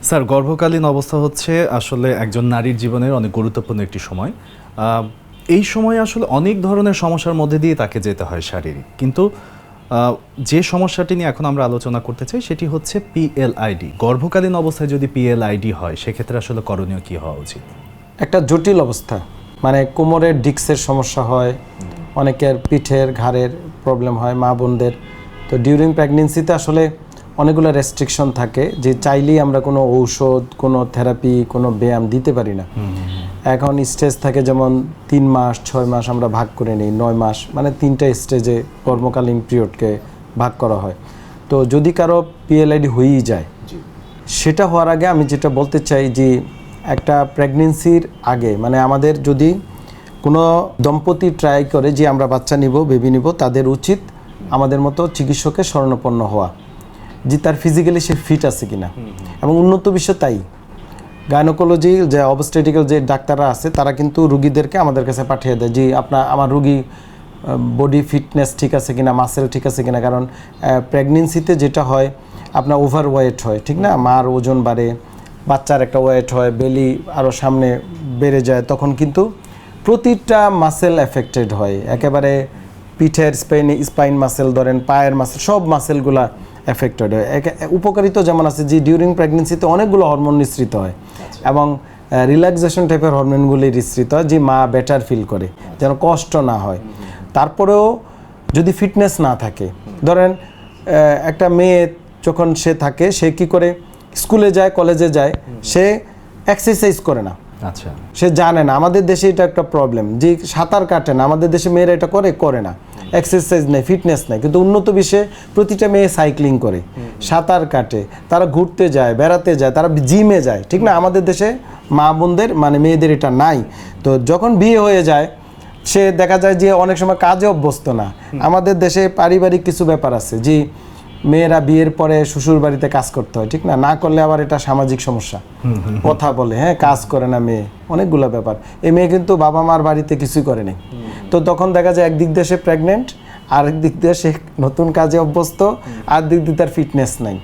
Sir, গর্ভকালীন অবস্থা হচ্ছে আসলে একজন নারীর জীবনের অনেক গুরুত্বপূর্ণ একটি সময়। এই সময়ে আসলে অনেক ধরনের সমস্যার মধ্যে দিয়ে তাকে যেতে হয় শারীরিক, কিন্তু যে সমস্যাটি নিয়ে এখন আমরা আলোচনা করতে চাই সেটি হচ্ছে পিএলআইডি। গর্ভকালীন অবস্থায় যদি পিএলআইডি হয় সেক্ষেত্রে আসলে করণীয় কী হওয়া উচিত? একটা জটিল অবস্থা, মানে কোমরের ডিস্কের সমস্যা হয়, অনেকের পিঠের ঘাড়ের প্রবলেম হয় মা বোনদের। তো ডিউরিং প্রেগনেন্সিতে আসলে অনেকগুলো রেস্ট্রিকশন থাকে যে চাইলেই আমরা কোনো ঔষধ, কোনো থেরাপি, কোনো ব্যায়াম দিতে পারি না। এখন স্টেজ থাকে যেমন 3 মাস, 6 মাস আমরা ভাগ করে নিই, 9 মাস, মানে 3টা স্টেজে কর্মকালীন পিরিয়ডকে ভাগ করা হয়। তো যদি কারো পিএলআইডি হয়েই যায়, সেটা হওয়ার আগে আমি যেটা বলতে চাই যে একটা প্রেগনেন্সির আগে, মানে আমাদের যদি কোনো দম্পতি ট্রাই করে যে আমরা বাচ্চা নিব, বেবি নিব, তাদের উচিত আমাদের মতো চিকিৎসকের শরণাপন্ন হওয়া, যে তার ফিজিক্যালি সে ফিট আছে কিনা। এবং উন্নত বিশ্ব তাই গাইনোকোলজি যে অবস্টেটিক্যাল যে ডাক্তাররা আছে তারা কিন্তু রুগীদেরকে আমাদের কাছে পাঠিয়ে দেয় যে আমার রুগী বডি ফিটনেস ঠিক আছে কিনা, মাসেল ঠিক আছে কিনা। কারণ প্রেগনেন্সিতে যেটা হয় আপনার ওভার ওয়েট হয়, ঠিক না, মার ওজন বাড়ে, বাচ্চার একটা ওয়েট হয়, বেলি আরও সামনে বেড়ে যায়, তখন কিন্তু প্রতিটা মাসেল এফেক্টেড হয়। একেবারে পিঠের স্পাইন মাসেল ধরেন, পায়ের মাসেল, সব মাসেলগুলা এফেক্টেড হয়। উপকারিতা যেমন আছে যে ডিউরিং প্রেগনেন্সিতে অনেকগুলো হরমোন নিঃসৃত হয় এবং রিল্যাক্সেশন টাইপের হরমোনগুলি নিঃসৃত হয় যে মা বেটার ফিল করে, যেন কষ্ট না হয়। তারপরেও যদি ফিটনেস না থাকে, ধরেন একটা মেয়ে যখন সে থাকে, সে কি করে স্কুলে যায়, কলেজে যায়, সে এক্সারসাইজ করে না, আচ্ছা, সে জানে না। আমাদের দেশে এটা একটা প্রবলেম যে সাঁতার কাটে না, আমাদের দেশে মেয়েরা এটা করে না, এক্সারসাইজ নেই, ফিটনেস নেই। কিন্তু উন্নত বিশ্বে প্রতিটা মেয়ে সাইক্লিং করে, সাঁতার কাটে, তারা ঘুরতে যায়, বেড়াতে যায়, তারা জিমে যায়, ঠিক না। আমাদের দেশে মা বোনদের মানে মেয়েদের এটা নাই। তো যখন বিয়ে হয়ে যায়, সে দেখা যায় যে অনেক সময় কাজে অভ্যস্ত না। আমাদের দেশে পারিবারিক কিছু ব্যাপার আছে যে মেয়েরা বিয়ের পরে শ্বশুর বাড়িতে কাজ করতে হয়, ঠিক না, না করলে আবার এটা সামাজিক সমস্যা, কথা বলে, হ্যাঁ কাজ করে না মেয়ে, অনেকগুলো ব্যাপার। এই মেয়ে কিন্তু বাবা মার বাড়িতে কিছুই করে নাই। তো তখন দেখা যায় একদিক দিয়ে সে প্রেগনেন্ট, আরেক দিক দিয়ে সে নতুন কাজে অভ্যস্ত, আর দিক দিয়ে তার ফিটনেস নাই।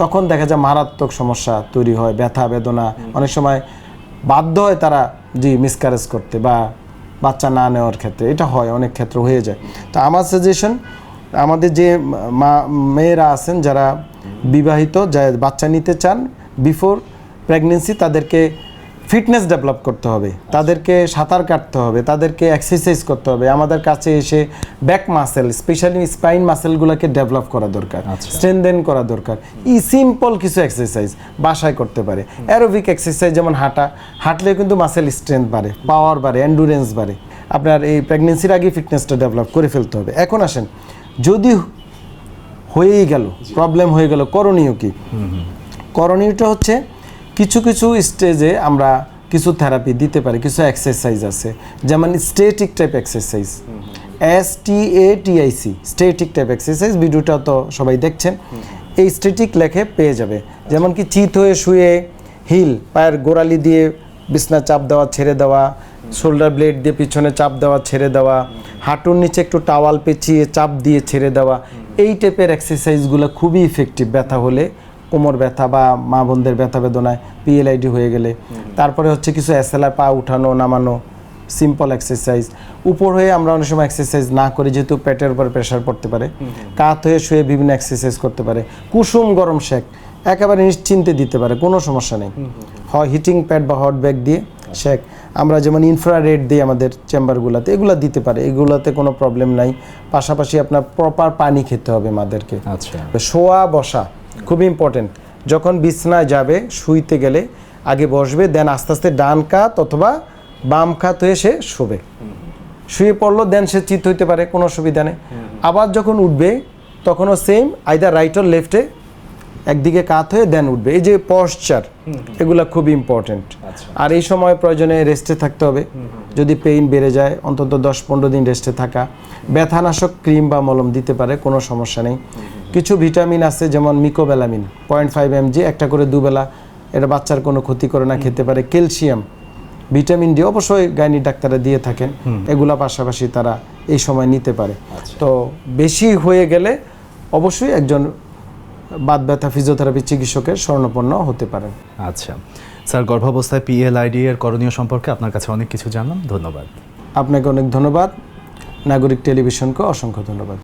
তখন দেখা যায় মারাত্মক সমস্যা তৈরি হয়, ব্যথা বেদনা, অনেক সময় বাধ্য হয় তারা মিসক্যারেজ করতে বা বাচ্চা না নেওয়ার ক্ষেত্রে, এটা হয়, অনেক ক্ষেত্র হয়ে যায়। তো আমার সাজেশন, আমাদের যে মেয়েরা আছেন যারা বিবাহিত, যা বাচ্চা নিতে চান বিফোর প্রেগনেন্সি, তাদেরকে ফিটনেস ডেভেলপ করতে হবে, তাদেরকে সাঁতার কাটতে হবে, তাদেরকে এক্সারসাইজ করতে হবে। আমাদের কাছে এসে ব্যাক মাসেল, স্পেশালি স্পাইন মাসেলগুলোকে ডেভেলপ করা দরকার, স্ট্রেনদেন করা দরকার। সিম্পল কিছু এক্সারসাইজ বাসায় করতে পারে, অ্যারোবিক এক্সারসাইজ, যেমন হাঁটলে কিন্তু মাসেল স্ট্রেংথ বাড়ে, পাওয়ার বাড়ে, এন্ডুরেন্স বাড়ে। আপনার এই প্রেগনেন্সির আগে ফিটনেসটা ডেভেলপ করে ফেলতে হবে। এখন আসেন, যদি হয়েই গেল, প্রবলেম হয়ে গেল, করণীয় কি? করণীয়টা হচ্ছে কিছু কিছু স্টেজে আমরা কিছু থেরাপি দিতে পারি, কিছু এক্সারসাইজ আছে, যেমন static type exercise, STATIC, static type exercise. ভিডিওটা তো সবাই দেখছেন, এই স্ট্যাটিক লেখে পেয়ে যাবে। যেমন কি চিত হয়ে শুয়ে হিল, পায়ের গোড়ালি দিয়ে বিছনা চাপ দেওয়া, ছেড়ে দেওয়া, শোল্ডার ব্লেড দিয়ে পিছনে চাপ দেওয়া, ছেড়ে দেওয়া, হাঁটুর নিচে একটু টাওয়াল পেঁচিয়ে চাপ দিয়ে ছেড়ে দেওয়া। এই টাইপের এক্সারসাইজগুলো খুবই ইফেক্টিভ ব্যথা হলে, কোমর ব্যথা বা মা বোনদের ব্যথা বেদনায়, পিএলআইডি হয়ে গেলে। তারপরে হচ্ছে কিছু SLR, পা উঠানো নামানো, সিম্পল এক্সারসাইজ। উপর হয়ে আমরা অনেক সময় এক্সারসাইজ না করি, যেহেতু পেটের উপর প্রেশার পড়তে পারে। কাত হয়ে শুয়ে বিভিন্ন এক্সারসাইজ করতে পারে। কুসুম গরম শেক একেবারে নিশ্চিন্তে দিতে পারে, কোনো সমস্যা নেই। হয় হিটিং প্যাড বা হট ব্যাগ দিয়ে শেক, আমরা যেমন ইনফ্রারেড দিই আমাদের চেম্বারগুলোতে, এগুলো দিতে পারে, এগুলোতে কোনো প্রবলেম নাই। পাশাপাশি আপনার প্রপার পানি খেতে হবে মাদেরকে। আচ্ছা, শোয়া বসা খুব ইম্পর্টেন্ট। যখন বিছনায় যাবে, শুইতে গেলে আগে বসবে, দেন আস্তে আস্তে ডান কাত অথবা বাম কাত হয়ে সে শোবে। শুয়ে পড়লো, দেন সে চিত হইতে পারে, কোনো অসুবিধা নেই। আবার যখন উঠবে তখনও সেম, আইদার রাইট অর লেফটে একদিকে কাত হয়ে দেন উঠবে। এই যে পশ্চার, এগুলো খুব ইম্পর্টেন্ট। আর এই সময় প্রয়োজনে রেস্টে থাকতে হবে। যদি পেইন বেড়ে যায়, অন্তত 10-15 দিন রেস্টে থাকা। ব্যথানাশক ক্রিম বা মলম দিতে পারে, কোনো সমস্যা নেই। কিছু ভিটামিন আছে, যেমন মিকোবেলামিন 0.5 mg, একটা করে দুবেলা, এটা বাচ্চার কোনো ক্ষতি করে না, খেতে পারে। ক্যালসিয়াম, ভিটামিন ডি অবশ্যই গাইনি ডাক্তাররা দিয়ে থাকেন, এগুলা পাশাপাশি তারা এই সময় নিতে পারে। তো বেশি হয়ে গেলে অবশ্যই একজন বাত ব্যথা ফিজিওথেরাপি চিকিৎসকের শরণাপন্ন হতে পারেন। আচ্ছা স্যার, গর্ভাবস্থায় পিএলআইডি এর করণীয় সম্পর্কে আপনার কাছে অনেক কিছু জানলাম, ধন্যবাদ। আপনাকে অনেক ধন্যবাদ। নাগরিক টেলিভিশনকে অসংখ্য ধন্যবাদ।